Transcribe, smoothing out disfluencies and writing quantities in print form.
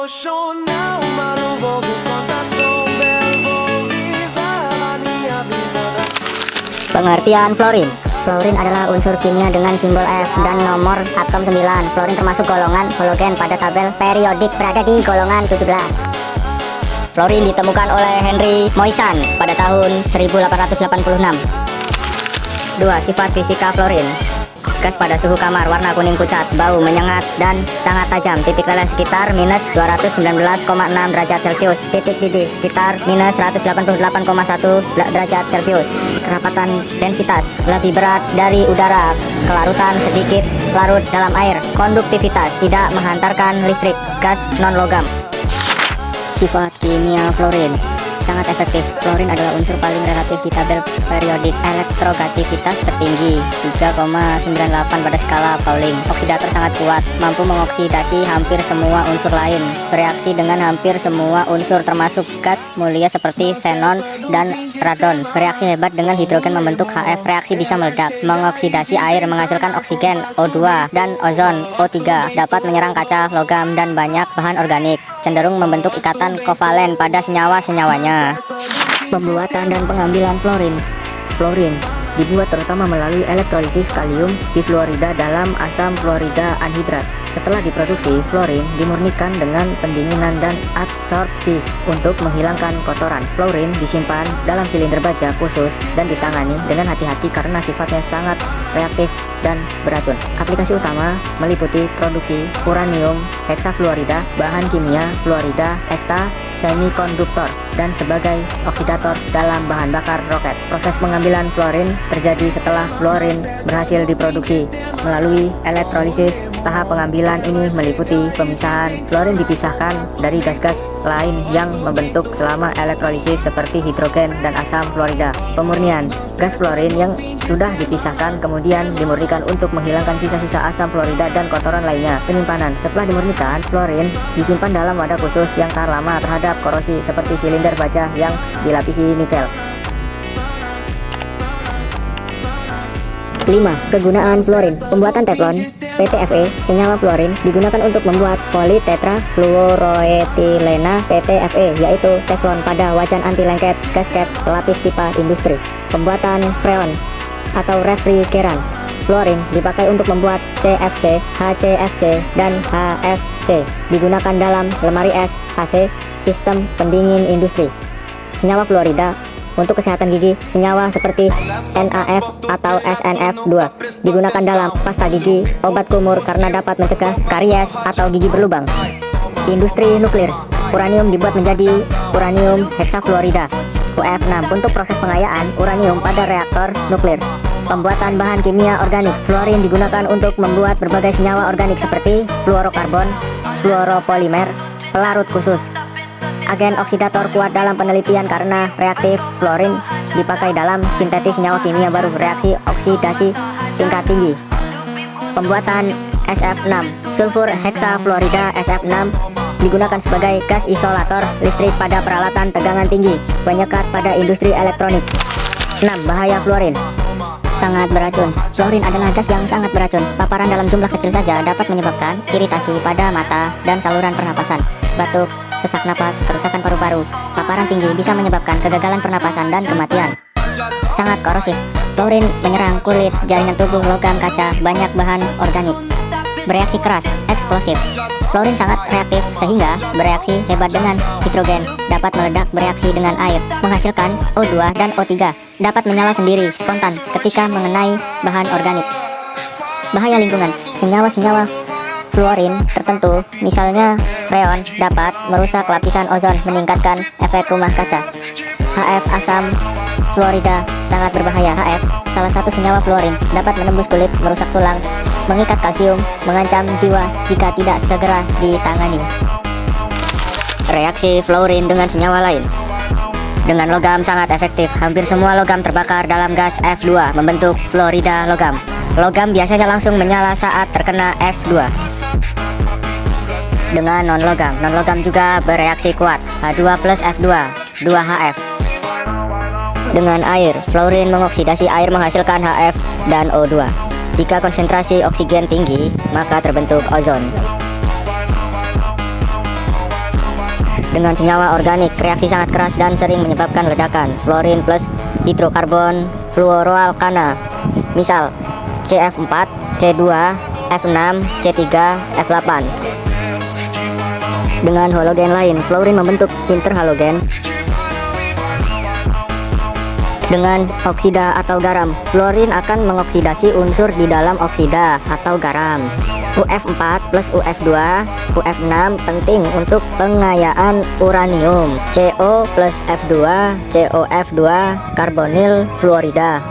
emocional, mas não vou por contação, belo, vou viver a minha vida. Pengertian fluorin. Fluorin adalah unsur kimia dengan simbol F dan nomor atom 9. Fluorin termasuk golongan halogen pada tabel periodik, berada di golongan 17. Fluorin ditemukan oleh Henry Moissan pada tahun 1886. 2. Sifat fisika fluorin. Gas pada suhu kamar, warna kuning pucat, bau menyengat dan sangat tajam. Titik leleh sekitar minus 219,6 derajat Celcius. Titik didih sekitar minus 188,1 derajat Celcius. Kerapatan densitas lebih berat dari udara. Kelarutan sedikit larut dalam air. Konduktivitas tidak menghantarkan listrik. Gas non logam. Sifat kimia fluorin sangat efektif. Fluorin adalah unsur paling relatif di tabel periodik. Elektrogativitas tertinggi 3,98 pada skala Pauling. Oksidator sangat kuat, mampu mengoksidasi hampir semua unsur lain. Bereaksi dengan hampir semua unsur termasuk gas mulia seperti xenon dan radon. Bereaksi hebat dengan hidrogen membentuk HF. Reaksi bisa meledak. Mengoksidasi air menghasilkan oksigen O2 dan ozon O3. Dapat menyerang kaca, logam dan banyak bahan organik. Cenderung membentuk ikatan kovalen pada senyawa-senyawanya. Pembuatan dan pengambilan fluorin. Fluorin dibuat terutama melalui elektrolisis kalium difluorida dalam asam fluorida anhidrat. Setelah diproduksi, fluorin dimurnikan dengan pendinginan dan adsorpsi untuk menghilangkan kotoran. Fluorin disimpan dalam silinder baja khusus dan ditangani dengan hati-hati karena sifatnya sangat reaktif dan beracun. Aplikasi utama meliputi produksi uranium heksafluorida, bahan kimia fluorida esta, semikonduktor, dan sebagai oksidator dalam bahan bakar roket. Proses pengambilan fluorin terjadi setelah fluorin berhasil diproduksi melalui elektrolisis. Tahap pengambilan ini meliputi pemisahan. Fluorin dipisahkan dari gas-gas lain yang membentuk selama elektrolisis seperti hidrogen dan asam fluorida. Pemurnian. Gas fluorin yang sudah dipisahkan kemudian dimurnikan untuk menghilangkan sisa-sisa asam fluorida dan kotoran lainnya. Penyimpanan. Setelah dimurnikan, fluorin disimpan dalam wadah khusus yang tahan lama terhadap korosi seperti silinder baja yang dilapisi nikel. 5. Kegunaan fluorin. Pembuatan teflon PTFE. Senyawa fluorin digunakan untuk membuat politetrafluoroetilena PTFE, yaitu teflon pada wajan anti lengket, gasket, pelapis pipa industri. Pembuatan freon atau refrigeran. Fluorin dipakai untuk membuat CFC, HCFC, dan HFC. Digunakan dalam lemari es, AC, sistem pendingin industri. Senyawa fluorida untuk kesehatan gigi. Senyawa seperti NaF atau SnF2 digunakan dalam pasta gigi, obat kumur karena dapat mencegah karies atau gigi berlubang. Industri nuklir. Uranium dibuat menjadi uranium heksafluorida UF6 untuk proses pengayaan uranium pada reaktor nuklir. Pembuatan bahan kimia organik. Fluorin digunakan untuk membuat berbagai senyawa organik seperti fluorokarbon, fluoropolimer, pelarut khusus. Agen oksidator kuat dalam penelitian karena reaktif. Fluorin dipakai dalam sintetis senyawa kimia baru, reaksi oksidasi tingkat tinggi. Pembuatan SF6. Sulfur heksafluorida SF6 digunakan sebagai gas isolator listrik pada peralatan tegangan tinggi, penyekat pada industri elektronik. 6. Bahaya fluorin. Sangat beracun. Fluorin adalah gas yang sangat beracun. Paparan dalam jumlah kecil saja dapat menyebabkan iritasi pada mata dan saluran pernapasan, batuk, sesak napas, kerusakan paru-paru. Paparan tinggi bisa menyebabkan kegagalan pernapasan dan kematian. Sangat korosif. Fluorin menyerang kulit, jaringan tubuh, logam, kaca, banyak bahan organik. Bereaksi keras, eksplosif. Fluorin sangat reaktif sehingga bereaksi hebat dengan hidrogen, dapat meledak bereaksi dengan air, menghasilkan O2 dan O3, dapat menyala sendiri spontan ketika mengenai bahan organik. Bahaya lingkungan. Senyawa-senyawa fluorin tertentu, misalnya freon, dapat merusak lapisan ozon, meningkatkan efek rumah kaca. HF asam fluorida sangat berbahaya. HF, salah satu senyawa fluorin, dapat menembus kulit, merusak tulang, mengikat kalsium, mengancam jiwa jika tidak segera ditangani. Reaksi fluorin dengan senyawa lain. Dengan logam sangat efektif. Hampir semua logam terbakar dalam gas F2 membentuk fluorida logam. Logam biasanya langsung menyala saat terkena F2. Dengan non-logam juga bereaksi kuat. H2 plus F2, 2HF. Dengan air, fluorin mengoksidasi air menghasilkan HF dan O2. Jika konsentrasi oksigen tinggi, maka terbentuk ozon. Dengan senyawa organik, reaksi sangat keras dan sering menyebabkan ledakan. Fluorin plus hidrokarbon fluoroalkana. Misal CF4, C2, F6, C3, F8. Dengan halogen lain, fluorin membentuk interhalogen. Dengan oksida atau garam, fluorin akan mengoksidasi unsur di dalam oksida atau garam. UF4 plus UF2, UF6 penting untuk pengayaan uranium. CO plus F2, COF2, karbonil fluorida.